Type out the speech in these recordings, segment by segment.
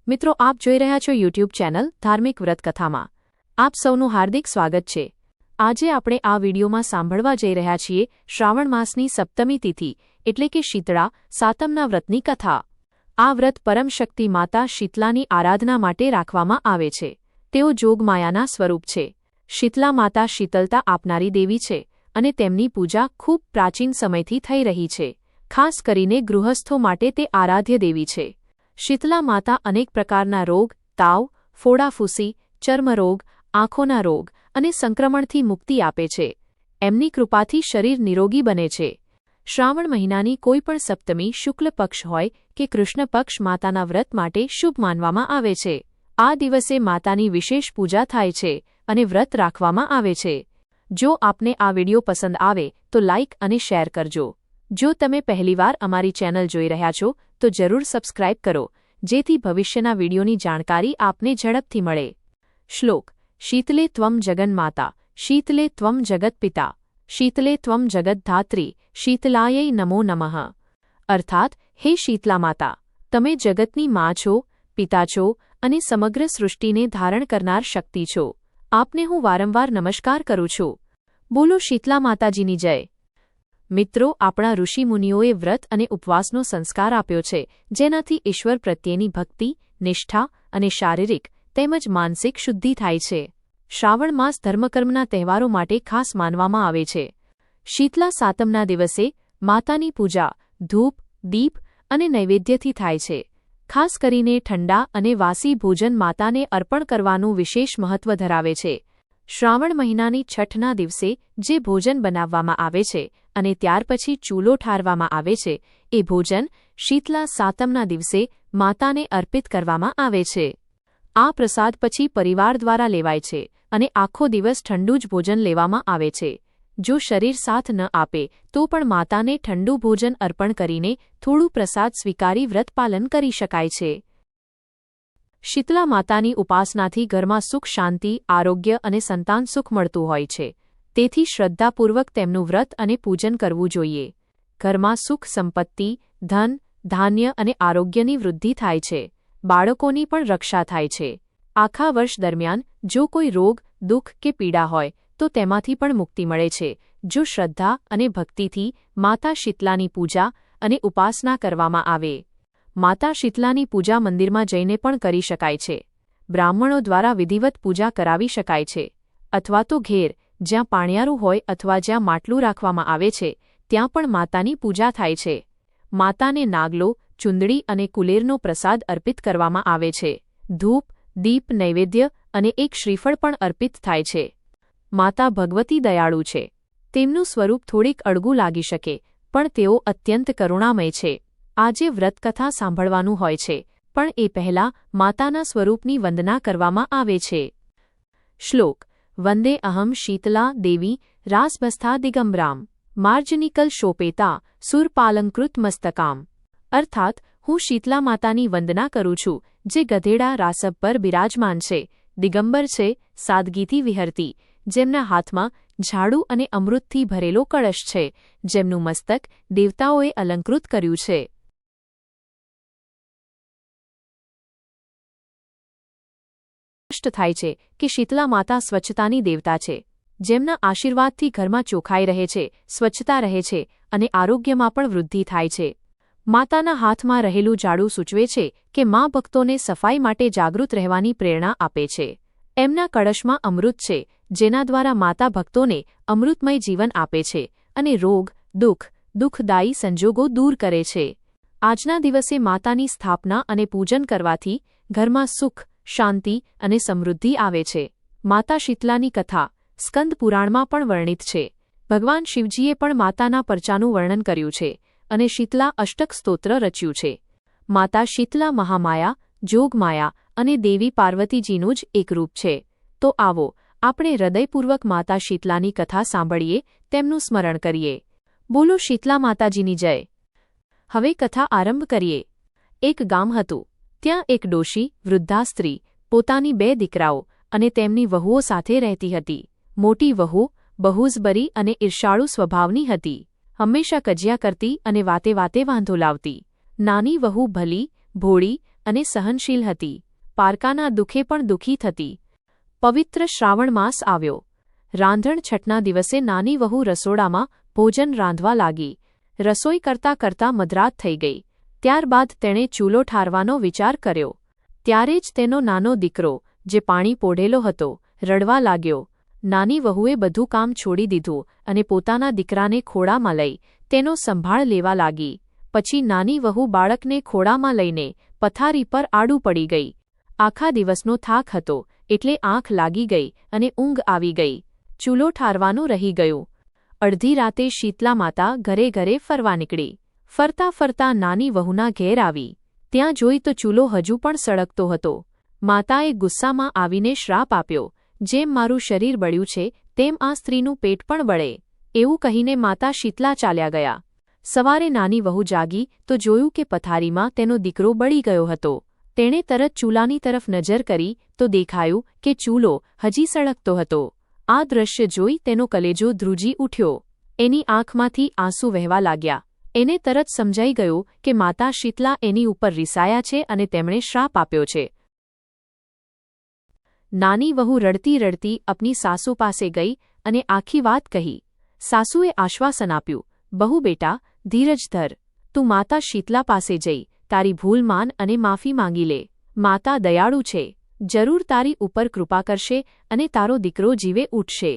મિત્રો, આપ જોઈ રહ્યા છો યુટ્યુબ ચેનલ ધાર્મિક વ્રત કથામાં આપ સૌનું હાર્દિક સ્વાગત છે। આજે આપણે આ વિડીયોમાં સાંભળવા જઈ રહ્યા છીએ શ્રાવણ માસની સપ્તમી તિથિ એટલે કે શીતળા સાતમના વ્રતની કથા। આ વ્રત પરમ શક્તિ માતા શીતલાની આરાધના માટે રાખવામાં આવે છે। તેઓ જોગમાયાના સ્વરૂપ છે। શીતલા માતા શીતલતા આપનારી દેવી છે અને તેમની પૂજા ખૂબ પ્રાચીન સમયથી થઈ રહી છે। ખાસ કરીને ગૃહસ્થો માટે તે આરાધ્ય દેવી છે। શીતલા માતા અનેક પ્રકારના રોગ, તાવ, ફોડાફૂંસી, ચર્મરોગ, આંખોના રોગ અને સંક્રમણથી મુક્તિ આપે છે। એમની કૃપાથી શરીર નિરોગી બને છે। શ્રાવણ મહિનાની કોઈપણ સપ્તમી શુક્લ પક્ષ હોય કે કૃષ્ણ પક્ષ માતાના વ્રત માટે શુભ માનવામાં આવે છે। આ દિવસે માતાની વિશેષ પૂજા થાય છે અને વ્રત રાખવામાં આવે છે। જો આપને આ વિડિયો પસંદ આવે તો લાઇક અને શેર કરજો। જો તમે પહેલીવાર અમારી ચેનલ જોઈ રહ્યા છો તો જરૂર સબસ્ક્રાઇબ કરો, જેથી ભવિષ્યના વિડિયોની જાણકારી આપને ઝડપથી મળે। શ્લોક: શીતલે ત્વમ જગન્માતા, શીતલે ત્વમ જગત્પિતા, શીતલે ત્વમ જગદ્ધાત્રી, શીતલાयै નમો નમઃ। અર્થાત, હે શીતલા માતા, તમે જગતની મા છો, પિતા છો અને સમગ્ર સૃષ્ટિને ધારણ કરનાર શક્તિ છો। આપને હું વારંવાર નમસ્કાર કરું છું। બોલો શીતલા માતાજીની જય। મિત્રો, આપણા ઋષિમુનિઓએ વ્રત અને ઉપવાસનો સંસ્કાર આપ્યો છે, જેનાથી ઈશ્વર પ્રત્યેની ભક્તિ, નિષ્ઠા અને શારીરિક તેમજ માનસિક શુદ્ધિ થાય છે। શ્રાવણ માસ ધર્મકર્મના તહેવારો માટે ખાસ માનવામાં આવે છે। શીતલા સાતમના દિવસે માતાની પૂજા ધૂપ, દીપ અને નૈવેદ્યથી થાય છે। ખાસ કરીને ઠંડા અને વાસી ભોજન માતાને અર્પણ કરવાનું વિશેષ મહત્વ ધરાવે છે। શ્રાવણ મહિનાની છઠના દિવસે જે ભોજન બનાવવામાં આવે છે અને ત્યાર પછી ચૂલો ઠારવામાં આવે છે, એ ભોજન શીતલા સાતમના દિવસે માતાને અર્પિત કરવામાં આવે છે। આ પ્રસાદ પછી પરિવાર દ્વારા લેવાય છે અને આખો દિવસ ઠંડુ જ ભોજન લેવામાં આવે છે। જો શરીર સાથ ન આપે તો પણ માતાને ઠંડુ ભોજન અર્પણ કરીને થોડું પ્રસાદ સ્વીકારી વ્રત પાલન કરી શકાય છે। શીતલા માતાની ઉપાસનાથી ઘરમાં સુખ, શાંતિ, આરોગ્ય અને સંતાન સુખ મળતું હોય છે। તેથી શ્રદ્ધાપૂર્વક તેમનું વ્રત અને પૂજન કરવું જોઈએ। ઘરમાં સુખ, સંપત્તિ, ધન, ધાન્ય અને આરોગ્યની વૃદ્ધિ થાય છે। બાળકોની પણ રક્ષા થાય છે। આખા વર્ષ દરમિયાન જો કોઈ રોગ, દુઃખ કે પીડા હોય તો તેમાંથી પણ મુક્તિ મળે છે, જો શ્રદ્ધા અને ભક્તિથી માતા શીતલાની પૂજા અને ઉપાસના કરવામાં આવે। માતા શીતલાની પૂજા મંદિરમાં જઈને પણ કરી શકાય છે। બ્રાહ્મણો દ્વારા વિધિવત પૂજા કરાવી શકાય છે, અથવા તો ઘેર, જ્યાં પાણિયારું હોય અથવા જ્યાં માટલું રાખવામાં આવે છે, ત્યાં પણ માતાની પૂજા થાય છે। માતાને નાગલો, ચુંદડી અને કુલેરનો પ્રસાદ અર્પિત કરવામાં આવે છે। ધૂપ, દીપ, નૈવેદ્ય અને એક શ્રીફળ પણ અર્પિત થાય છે। માતા ભગવતી દયાળુ છે। તેમનું સ્વરૂપ થોડીક અળગું લાગી શકે, પણ તેઓ અત્યંત કરુણામય છે। આજે વ્રતકથા સાંભળવાનું હોય છે, પણ એ પહેલાં માતાના સ્વરૂપની વંદના કરવામાં આવે છે। શ્લોક: વંદે અહમ શીતલા દેવી રાસબસ્થા દિગંબરામ, માર્જનિકલ શોપેતા સુરપાલંકૃત મસ્તકામ। અર્થાત, હું શીતલા માતાની વંદના કરું છું, જે ગધેડા રાસબ પર બિરાજમાન છે, દિગંબર છે, સાદગીથી વિહરતી, જેમના હાથમાં ઝાડુ અને અમૃતથી ભરેલો કળશ છે, જેમનું મસ્તક દેવતાઓએ અલંકૃત કર્યું છે। થાય છે કે શીતલા માતા સ્વચ્છતાની દેવતા છે, જેમના આશીર્વાદથી ઘરમાં ચોખાઈ રહે છે, સ્વચ્છતા રહે છે અને આરોગ્યમાં પણ વૃદ્ધિ થાય છે। માતાના હાથમાં રહેલું ઝાડુ સૂચવે છે કે મા ભક્તોને સફાઈ માટે જાગૃત રહેવાની પ્રેરણા આપે છે। એમના કળશમાં અમૃત છે, જેના દ્વારા માતા ભક્તોને અમૃતમય જીવન આપે છે અને રોગ, દુઃખ, દુઃખદાયી સંજોગો દૂર કરે છે। આજના દિવસે માતાની સ્થાપના અને પૂજન કરવાથી ઘરમાં સુખ, શાંતિ અને સમૃદ્ધિ આવે છે। માતા શીતલાની કથા સ્કંદ પુરાણમાં પણ વર્ણિત છે। ભગવાન શિવજીએ પણ માતાના પરચાનું વર્ણન કર્યું છે અને શીતલા અષ્ટક સ્તોત્ર રચ્યું છે। માતા શીતલા મહામાયા, જોગમાયા અને દેવી પાર્વતીજીનું જ એક રૂપ છે। તો આવો, આપણે હૃદયપૂર્વક માતા શીતલાની કથા સાંભળીએ, તેમનું સ્મરણ કરીએ। બોલો શીતલા માતાજીની જય। હવે કથા આરંભ કરીએ। એક ગામ હતું। ત્યાં એક ડોશી, વૃદ્ધા સ્ત્રી, પોતાની 2 દીકરાઓ અને તેમની વહુઓ સાથે રહેતી હતી। મોટી વહુ બહુજબરી અને ઈર્ષાળુ સ્વભાવની હતી। હંમેશા કજિયા કરતી અને વાતે વાતે વાંધો લાવતી। નાની વહુ ભલી, ભોળી, અને સહનશીલ હતી. પારકાના દુઃખે પણ દુઃખી થતી. પવિત્ર શ્રાવણ માસ આવ્યો. રાંધણછઠના દિવસે નાની વહુ રસોડામાં ભોજન રાંધવા લાગી. રસોઈ કરતાં કરતાં મધરાત થઈ ગઈ. ત્યારબાદ તેણે ચૂલો ઠારવાનો વિચાર કર્યો. ત્યારે જ તેનો નાનો દીકરો, જે પાણી પોઢેલો હતો, રડવા લાગ્યો. નાની વહુએ બધું કામ છોડી દીધું અને પોતાના દીકરાને ખોળામાં લઈ તેનો સંભાળ લેવા લાગી. પછી નાની વહુ બાળકને ખોળામાં લઈને પથારી પર આડું પડી ગઈ. આખા દિવસનો થાક હતો એટલે આંખ લાગી ગઈ અને ઊંઘ આવી ગઈ. ચૂલો ઠારવાનું રહી ગયું. અડધી રાતે શીતલા માતા ઘરે ઘરે ફરવા નીકળી. ફરતા ફરતા નાની વહુના ઘેર આવી. ત્યાં જોઈ તો ચૂલો હજુ પણ સળગતો હતો. માતાએ ગુસ્સામાં આવીને શ્રાપ આપ્યો, જેમ મારું શરીર બળ્યું છે તેમ આ સ્ત્રીનું પેટ પણ બળે. એવું કહીને માતા શીતલા ચાલ્યા ગયા. સવારે નાની વહુ જાગી તો જોયું કે પથારીમાં તેનો દીકરો બળી ગયો હતો. તેણે તરત ચૂલાની તરફ નજર કરી તો દેખાયું કે ચૂલો હજી સળગતો હતો. આ દ્રશ્ય જોઈ તેનો કલેજો ધ્રુજી ઉઠ્યો. એની આંખમાંથી આંસુ વહેવા લાગ્યા. એને તરત સમજાઈ ગયું કે માતા શીતલા એની ઉપર રિસાયા છે અને તેમણે શ્રાપ આપ્યો છે. નાની વહુ રડતી રડતી આપની સાસુ પાસે ગઈ અને આખી વાત કહી. સાસુએ આશ્વાસન આપ્યું, બહુ બેટા, ધીરજ ધર. તું માતા શીતલા પાસે જઈ તારી ભૂલ માન અને માફી માંગી લે. માતા દયાળુ છે, જરૂર તારી ઉપર કૃપા કરશે અને તારો દીકરો જીવે ઉઠશે.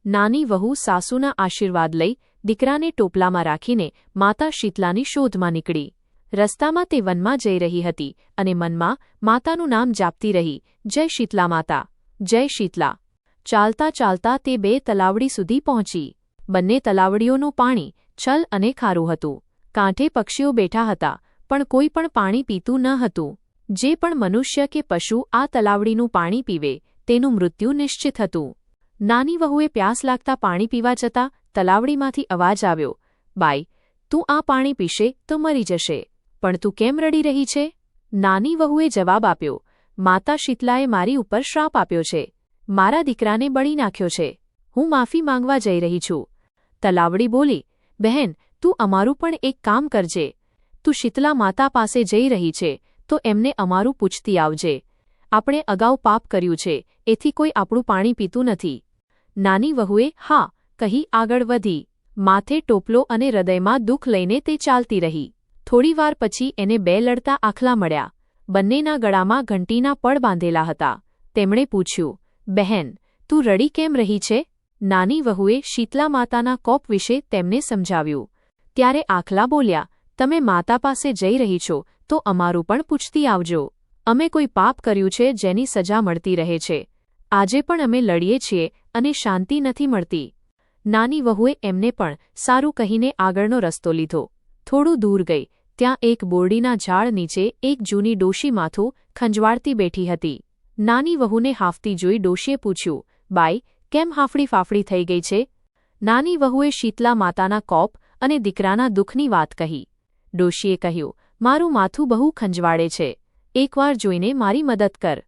નાની વહુ સાસુના આશીર્વાદ લઈ દીકરાને ટોપલામાં રાખીને માતા શીતલાની શોધમાં નીકળી. રસ્તામાં તે વનમાં જઈ રહી હતી અને મનમાં માતાનું નામ જાપતી રહી, જય શીતલા માતા, જય શીતલા. ચાલતા ચાલતા તે 2 તલાવડી સુધી પહોંચી. બંને તલાવડીઓનું પાણી છલ અને ખારું હતું. કાંઠે પક્ષીઓ બેઠા હતા, પણ કોઈ પણ પાણી પીતું ન હતું. જે પણ મનુષ્ય કે પશુ આ તલાવડીનું પાણી પીવે તેનું મૃત્યુ નિશ્ચિત હતું. નાની વહુએ પ્યાસ લાગતા પાણી પીવા જતા તલાવડીમાંથી અવાજ આવ્યો, બાઈ, તું આ પાણી પીશે તો મરી જશે, પણ તું કેમ રડી રહી છે? નાની વહુએ જવાબ આપ્યો, માતા શીતલાએ મારી ઉપર શ્રાપ આપ્યો છે. મારા દીકરાને બળી નાખ્યો છે. હું માફી માંગવા જઈ રહી છું. તલાવડી બોલી, બહેન, તું અમારું પણ એક કામ કરજે. તું શીતલા માતા પાસે જઈ રહી છે તો એમને અમારું પૂછતી આવજે. આપણે અગાઉ પાપ કર્યું છે, એથી કોઈ આપણું પાણી પીતું નથી. નાની વહુએ હા કહી આગળ વધી. માથે ટોપલો અને હૃદયમાં દુઃખ લઈને તે ચાલતી રહી. થોડીવાર પછી એને 2 લડતા આખલા મળ્યા. બંનેના ગળામાં ઘંટીના પડ બાંધેલા હતા. તેમણે પૂછ્યું, બહેન, તું રડી કેમ રહી છે? નાની વહુએ શીતલા માતાના કોપ વિશે તેમને સમજાવ્યું. ત્યારે આખલા બોલ્યા, તમે માતા પાસે જઈ રહી છો તો અમારું પણ પૂછતી આવજો. અમે કોઈ પાપ કર્યું છે જેની સજા મળતી રહે છે. આજે પણ અમે લડીએ છીએ અને શાંતિ નથી મળતી. નાની વહુએ એમને પણ સારું કહીને આગળનો રસ્તો લીધો. થોડું દૂર ગઈ. ત્યાં એક બોરડીના ઝાડ નીચે એક જૂની ડોશી માથું ખંજવાળતી બેઠી હતી. નાની વહુને હાંફતી જોઈ ડોશીએ પૂછ્યું, બાઈ, કેમ હાંફળી ફાફડી થઈ ગઈ છે? નાની વહુએ શીતલા માતાના કોપ અને દીકરાના દુઃખની વાત કહી. ડોશીએ કહ્યું, મારું માથું બહુ ખંજવાળે છે. એકવાર જોઈને મારી મદદ કર.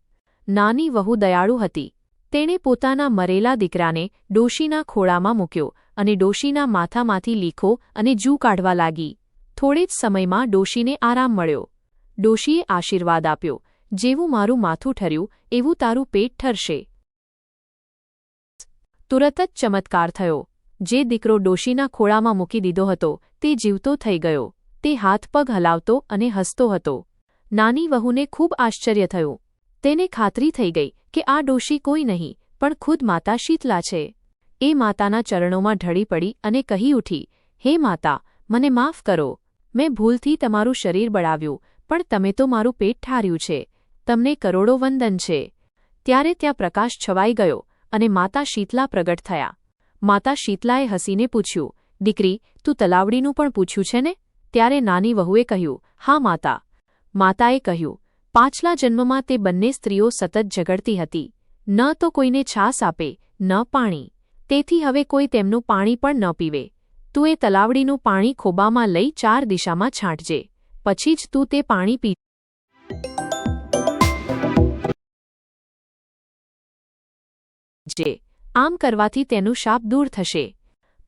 નાની વહુ દયાળુ હતી. તેણે પોતાના મરેલા દીકરાને ડોશીના ખોળામાં મૂક્યો અને ડોશીના માથામાંથી લીખો અને જૂ કાઢવા લાગી. થોડે જ સમયમાં ડોશીને આરામ મળ્યો. ડોશીએ આશીર્વાદ આપ્યો, જેવું મારું માથું ઠર્યું એવું તારું પેટ ઠરશે. તુરત જ ચમત્કાર થયો. જે દીકરો ડોશીના ખોળામાં મૂકી દીધો હતો તે જીવતો થઈ ગયો. તે હાથ પગ હલાવતો અને હસતો હતો. નાની વહુને ખૂબ આશ્ચર્ય થયું. તેને ખાતરી થઈ ગઈ કે આ ડોશી કોઈ નહીં પણ ખુદ માતા શીતલા છે. એ માતાના ચરણોમાં ઢળી પડી અને કહી ઉઠી, હે માતા, મને માફ કરો. મેં ભૂલથી તમારું શરીર બળાવ્યું, પણ તમે તો મારું પેટ ઠાર્યું છે. તમને કરોડો વંદન છે. ત્યારે ત્યાં પ્રકાશ છવાઈ ગયો અને માતા શીતલા પ્રગટ થયા. માતા શીતલાએ હસીને પૂછ્યું, દીકરી, તું તલાવડીનું પણ પૂછ્યું છે ને? ત્યારે નાની વહુએ કહ્યું, હા માતા. માતાએ કહ્યું, પાછલા જન્મમાં તે બંને સ્ત્રીઓ સતત ઝઘડતી હતી. ન તો કોઈને છાસ આપે, ન પાણી. તેથી હવે કોઈ તેમનું પાણી પણ ન પીવે. તું એ તલાવડીનું પાણી ખોબામાં લઈ 4 દિશામાં છાંટજે. પછી જ તું તે પાણી પી. આમ કરવાથી તેનું શાપ દૂર થશે.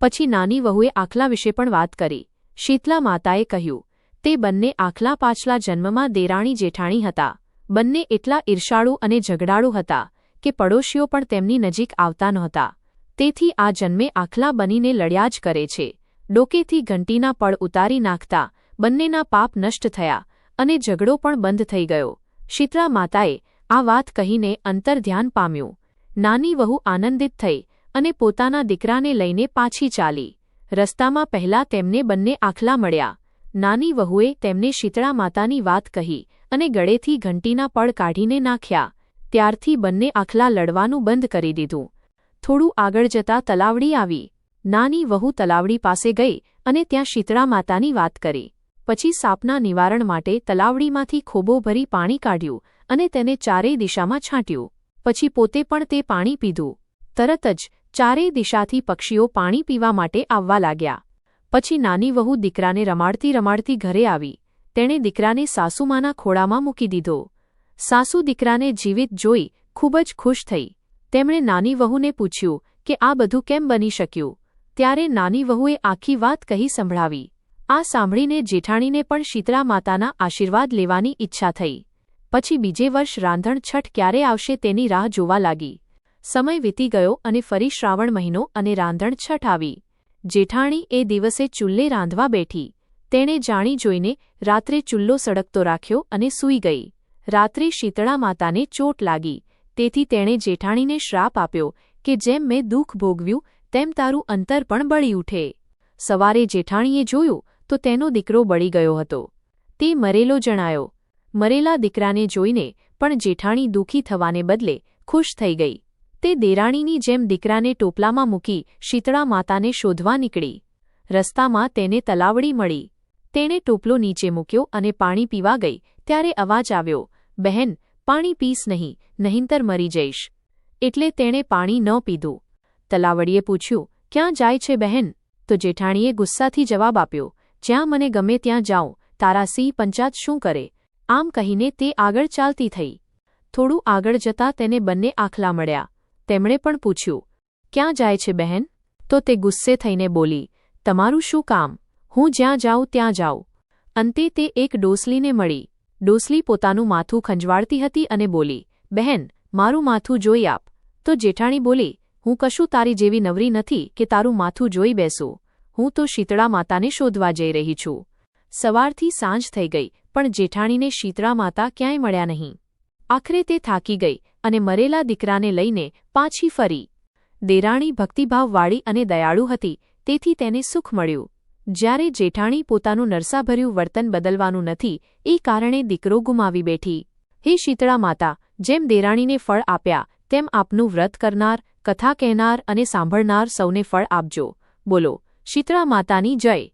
પછી નાની વહુએ આખલા વિશે પણ વાત કરી. શીતલા માતાએ કહ્યું, તે બંને આખલા પાછલા જન્મમાં દેરાણી જેઠાણી હતા. બંને એટલા ઈર્ષાળુ અને ઝઘડાળુ હતા કે પડોશીઓ પણ તેમની નજીક આવતા નહોતા. તેથી આ જન્મે આખલા બનીને લડ્યા જ કરે છે. ડોકેથી ઘંટીના પડ ઉતારી નાખતા બંનેના પાપ નષ્ટ થયા અને ઝઘડો પણ બંધ થઈ ગયો. શીતળા માતાએ આ વાત કહીને અંતર્ધ્યાન પામ્યું. નાની વહુ આનંદિત થઈ અને પોતાના દીકરાને લઈને પાછી ચાલી. રસ્તામાં પહેલાં તેમને બંને આખલા મળ્યા. નાની વહુએ તેમને શીતળા માતાની વાત કહી અને ગળેથી ઘંટીના પડ કાઢીને નાખ્યા. ત્યારથી બંને આખલા લડવાનું બંધ કરી દીધું. થોડું આગળ જતાં તલાવડી આવી. નાની વહુ તલાવડી પાસે ગઈ અને ત્યાં શીતળા માતાની વાત કરી. પછી સાપના નિવારણ માટે તલાવડીમાંથી ખોબો ભરી પાણી કાઢ્યું અને તેને ચારેય દિશામાં છાંટ્યું. પછી પોતે પણ તે પાણી પીધું. તરત જ ચારેય દિશાથી પક્ષીઓ પાણી પીવા માટે આવવા લાગ્યા. પછી નાની વહુ દીકરાને રમાડતી રમાડતી ઘરે આવી. તેણે દીકરાને સાસુમાના ખોળામાં મૂકી દીધો. સાસુ દીકરાને જીવિત જોઈ ખૂબ જ ખુશ થઈ. તેમણે નાની વહુને પૂછ્યું કે આ બધું કેમ બની શક્યું. ત્યારે નાની વહુએ આખી વાત કહી સંભળાવી. આ સાંભળીને જેઠાણીને પણ શીતળા માતાના આશીર્વાદ લેવાની ઈચ્છા થઈ. પછી બીજે વર્ષ રાંધણ છઠ ક્યારે આવશે તેની રાહ જોવા લાગી. સમય વીતી ગયો અને ફરી શ્રાવણ મહિનો અને રાંધણ છઠ આવી. જેઠાણી એ દિવસે ચૂલ્લે રાંધવા બેઠી. તેણે જાણી જોઈને રાત્રે ચૂલ્લો સળગતો રાખ્યો અને સૂઈ ગઈ. રાત્રે શીતળા માતાને ચોટ લાગી. તેથી તેણે જેઠાણીને શ્રાપ આપ્યો કે જેમ મેં દુઃખ ભોગવ્યું તેમ તારું અંતર પણ બળી ઉઠે. સવારે જેઠાણીએ જોયું તો તેનો દીકરો બળી ગયો હતો. તે મરેલો જણાયો. મરેલા દીકરાને જોઈને પણ જેઠાણી દુઃખી થવાને બદલે ખુશ થઈ ગઈ. તે દેરાણીની જેમ દીકરાને ટોપલામાં મૂકી શીતળા માતાને શોધવા નીકળી. રસ્તામાં તેને તલાવડી મળી. તેણે ટોપલો નીચે મૂક્યો અને પાણી પીવા ગઈ ત્યારે અવાજ આવ્યો, બહેન, પાણી પીસ નહીં, નહીંતર મરી જઈશ. એટલે તેણે પાણી ન પીધું. તલાવડીએ પૂછ્યું, ક્યાં જાય છે બહેન? તો જેઠાણીએ ગુસ્સાથી જવાબ આપ્યો, જ્યાં મને ગમે ત્યાં જાઉં, તારા સિંહ પંચાત શું કરે? આમ કહીને તે આગળ ચાલતી થઈ. થોડું આગળ જતાં તેને બંને આખલા મળ્યા. તેમણે પણ પૂછ્યું, ક્યાં જાય છે બહેન? તો તે ગુસ્સે થઈને બોલી, તમારું શું કામ? હું જ્યાં જાઉં ત્યાં જાઉં. અંતે તે એક ડોસલીને મળી. ડોસલી પોતાનું માથું ખંજવાળતી હતી અને બોલી, બહેન, મારું માથું જોઈ આપ. તો જેઠાણી બોલી, હું કશું તારી જેવી નવરી નથી કે તારું માથું જોઈ બેસું. હું તો શીતળા માતાને શોધવા જઈ રહી છું. સવારથી સાંજ થઈ ગઈ પણ જેઠાણીને શીતળા માતા ક્યાંય મળ્યા નહીં. આખરે તે થાકી ગઈ અને મરેલા દીકરાને લઈને પાછી ફરી. દેરાણી ભક્તિભાવવાળી અને દયાળુ હતી તેથી તેને સુખ મળ્યું. જ્યારે જેઠાણી પોતાનું નરસાભર્યું વર્તન બદલવાનું નથી એ કારણે દીકરો ગુમાવી બેઠી. હે શીતળા માતા, જેમ દેરાણીને ફળ આપ્યા તેમ આપનું વ્રત કરનાર, કથા કહેનાર અને સાંભળનાર સૌને ફળ આપજો. બોલો શીતળા માતાની જય.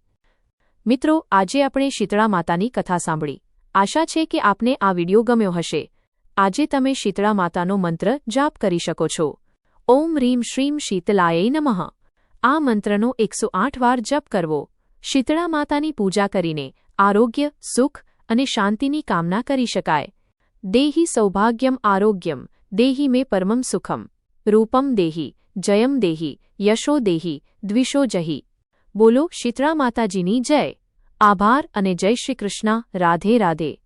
મિત્રો, આજે આપણે શીતળા માતાની કથા સાંભળી. આશા છે કે આપને આ વિડિયો ગમ્યો હશે. આજે તમે શીતળા માતાનો મંત્ર જાપ કરી શકો છો. ઓમ રીમ શ્રીમ શીતલાય નમઃ. આ મંત્રનો 108 વાર જપ કરવો. શીતળા માતાની પૂજા કરીને આરોગ્ય, સુખ અને શાંતિની કામના કરી શકાય. દેહી સૌભાગ્યમ આરોગ્યમ, દેહી મે પરમમ સુખમ, રૂપમ દેહી, જયમ દેહી, યશો દેહી, દ્વિષો જહી. બોલો શીતળા માતાજીની જય. આભાર અને જય શ્રી કૃષ્ણ. રાધે રાધે.